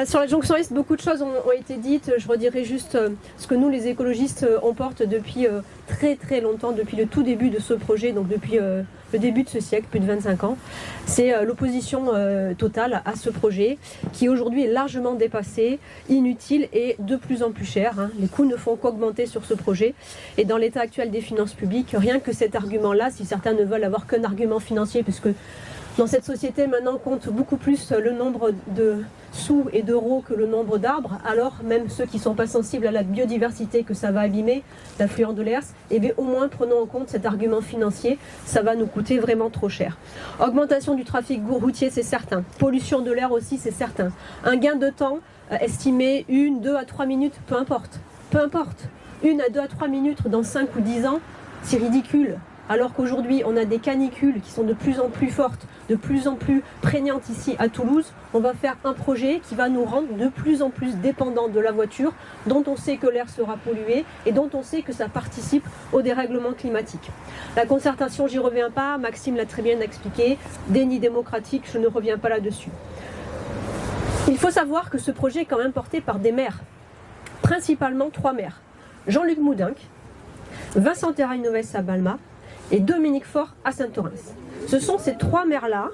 Sur la jonction Est, beaucoup de choses ont été dites. Je redirai juste ce que nous, les écologistes, on porte depuis très très longtemps, depuis le tout début de ce projet, donc depuis le début de ce siècle, plus de 25 ans. C'est l'opposition totale à ce projet qui aujourd'hui est largement dépassé, inutile et de plus en plus cher. Les coûts ne font qu'augmenter sur ce projet. Et dans l'état actuel des finances publiques, rien que cet argument-là, si certains ne veulent avoir qu'un argument financier, puisque dans cette société, maintenant, compte beaucoup plus le nombre de sous et d'euros que le nombre d'arbres. Alors, même ceux qui ne sont pas sensibles à la biodiversité que ça va abîmer, l'affluent de l'Ers, eh bien, au moins, prenons en compte cet argument financier. Ça va nous coûter vraiment trop cher. Augmentation du trafic routier, c'est certain. Pollution de l'air aussi, c'est certain. Un gain de temps estimé 1, 2 à 3 minutes, peu importe. Peu importe. 1 à 2 à 3 minutes dans 5 ou 10 ans, c'est ridicule. Alors qu'aujourd'hui, on a des canicules qui sont de plus en plus fortes, de plus en plus prégnantes ici à Toulouse, on va faire un projet qui va nous rendre de plus en plus dépendants de la voiture, dont on sait que l'air sera pollué et dont on sait que ça participe au dérèglement climatique. La concertation, j'y reviens pas, Maxime l'a très bien expliqué, déni démocratique, je ne reviens pas là-dessus. Il faut savoir que ce projet est quand même porté par des maires, principalement 3 maires. Jean-Luc Moudenc, Vincent Terrail-Novès à Balma, et Dominique Faure à Saint-Orens. Ce sont ces trois maires-là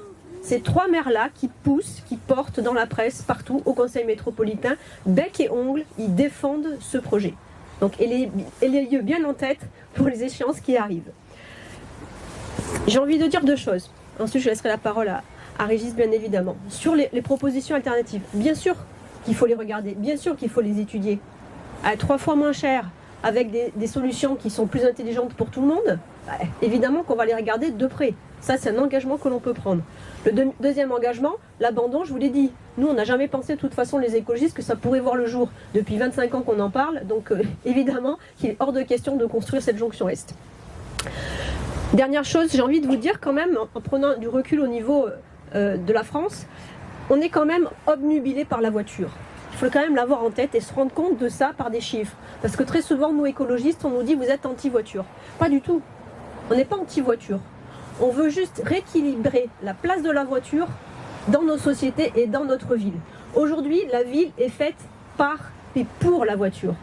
qui poussent, qui portent dans la presse, partout au Conseil métropolitain, bec et ongles, ils défendent ce projet. Donc, et les lieux bien en tête pour les échéances qui arrivent. J'ai envie de dire 2 choses. Ensuite, je laisserai la parole à Régis, bien évidemment. Sur les propositions alternatives, bien sûr qu'il faut les regarder, bien sûr qu'il faut les étudier. À 3 fois moins cher, avec des solutions qui sont plus intelligentes pour tout le monde, évidemment qu'on va les regarder de près. Ça, c'est un engagement que l'on peut prendre. Le deuxième engagement, l'abandon, je vous l'ai dit. Nous, on n'a jamais pensé, de toute façon, les écologistes, que ça pourrait voir le jour. Depuis 25 ans qu'on en parle, donc évidemment qu'il est hors de question de construire cette jonction Est. Dernière chose, j'ai envie de vous dire quand même, en prenant du recul au niveau de la France, on est quand même obnubilé par la voiture. Il faut quand même l'avoir en tête et se rendre compte de ça par des chiffres. Parce que très souvent, nous écologistes, on nous dit vous êtes anti-voiture. Pas du tout. On n'est pas anti-voiture. On veut juste rééquilibrer la place de la voiture dans nos sociétés et dans notre ville. Aujourd'hui, la ville est faite par et pour la voiture.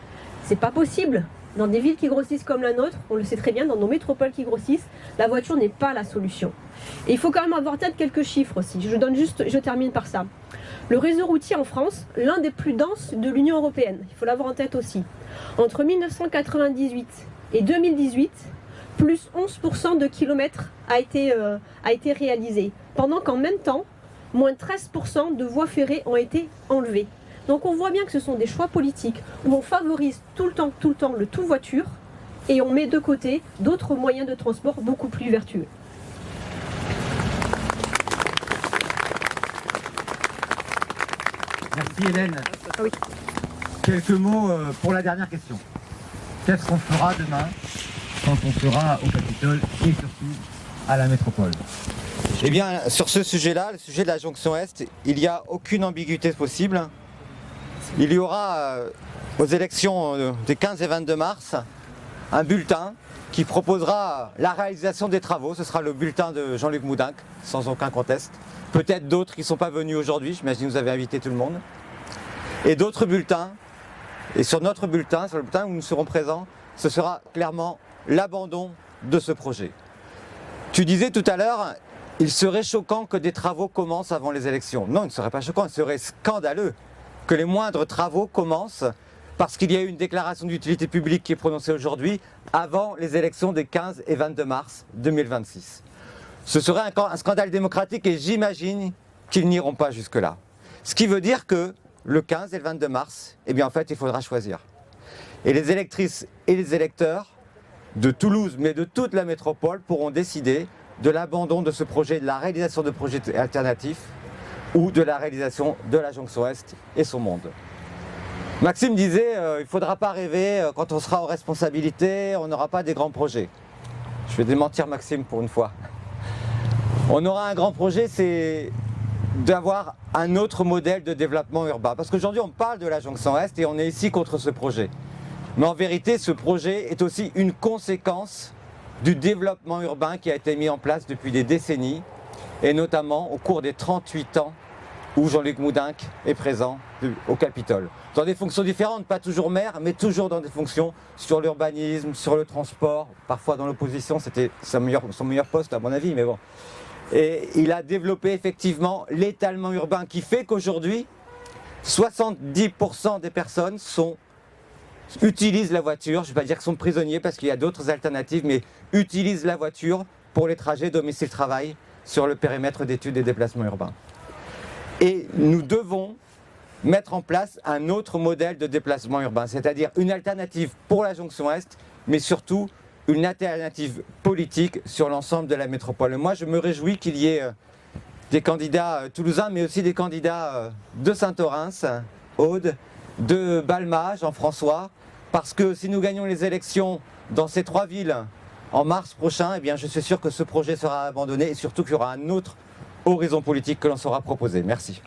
C'est pas possible. Dans des villes qui grossissent comme la nôtre, on le sait très bien, dans nos métropoles qui grossissent, la voiture n'est pas la solution. Et il faut quand même avoir en tête quelques chiffres aussi. Je termine par ça. Le réseau routier en France, l'un des plus denses de l'Union européenne, il faut l'avoir en tête aussi. Entre 1998 et 2018, plus 11% de kilomètres a été réalisé. Pendant qu'en même temps, moins 13% de voies ferrées ont été enlevées. Donc on voit bien que ce sont des choix politiques où on favorise tout le temps le tout voiture et on met de côté d'autres moyens de transport beaucoup plus vertueux. Merci Hélène. Oui. Quelques mots pour la dernière question. Qu'est-ce qu'on fera demain quand on sera au Capitole et surtout à la métropole? Eh bien, sur ce sujet-là, le sujet de la jonction Est, il n'y a aucune ambiguïté possible. Il y aura aux élections des 15 et 22 mars un bulletin qui proposera la réalisation des travaux. Ce sera le bulletin de Jean-Luc Moudenc, sans aucun conteste. Peut-être d'autres qui ne sont pas venus aujourd'hui, j'imagine que vous avez invité tout le monde. Et d'autres bulletins. Et sur notre bulletin, sur le bulletin où nous serons présents, ce sera clairement l'abandon de ce projet. Tu disais tout à l'heure, il serait choquant que des travaux commencent avant les élections. Non, il ne serait pas choquant, il serait scandaleux que les moindres travaux commencent parce qu'il y a eu une déclaration d'utilité publique qui est prononcée aujourd'hui avant les élections des 15 et 22 mars 2026. Ce serait un scandale démocratique et j'imagine qu'ils n'iront pas jusque-là. Ce qui veut dire que le 15 et le 22 mars, eh bien en fait, il faudra choisir. Et les électrices et les électeurs de Toulouse, mais de toute la métropole, pourront décider de l'abandon de ce projet, de la réalisation de projets alternatifs ou de la réalisation de la jonction Est et son monde. Maxime disait, il ne faudra pas rêver, quand on sera en responsabilité, on n'aura pas des grands projets. Je vais démentir Maxime pour une fois. On aura un grand projet, c'est d'avoir un autre modèle de développement urbain. Parce qu'aujourd'hui, on parle de la jonction Est et on est ici contre ce projet. Mais en vérité, ce projet est aussi une conséquence du développement urbain qui a été mis en place depuis des décennies, et notamment au cours des 38 ans où Jean-Luc Moudenc est présent au Capitole. Dans des fonctions différentes, pas toujours maire, mais toujours dans des fonctions sur l'urbanisme, sur le transport. Parfois dans l'opposition, c'était son meilleur poste à mon avis, mais bon. Et il a développé effectivement l'étalement urbain qui fait qu'aujourd'hui, 70% des personnes utilisent la voiture. Je ne vais pas dire qu'ils sont prisonniers parce qu'il y a d'autres alternatives, mais utilisent la voiture pour les trajets domicile-travail sur le périmètre d'études et déplacements urbains. Et nous devons mettre en place un autre modèle de déplacement urbain, c'est-à-dire une alternative pour la jonction Est, mais surtout une alternative politique sur l'ensemble de la métropole. Moi, je me réjouis qu'il y ait des candidats toulousains, mais aussi des candidats de Saint-Orens, Aude, de Balma, Jean-François, parce que si nous gagnons les élections dans ces 3 villes en mars prochain, eh bien, je suis sûr que ce projet sera abandonné et surtout qu'il y aura un autre horizon politique que l'on saura proposer. Merci.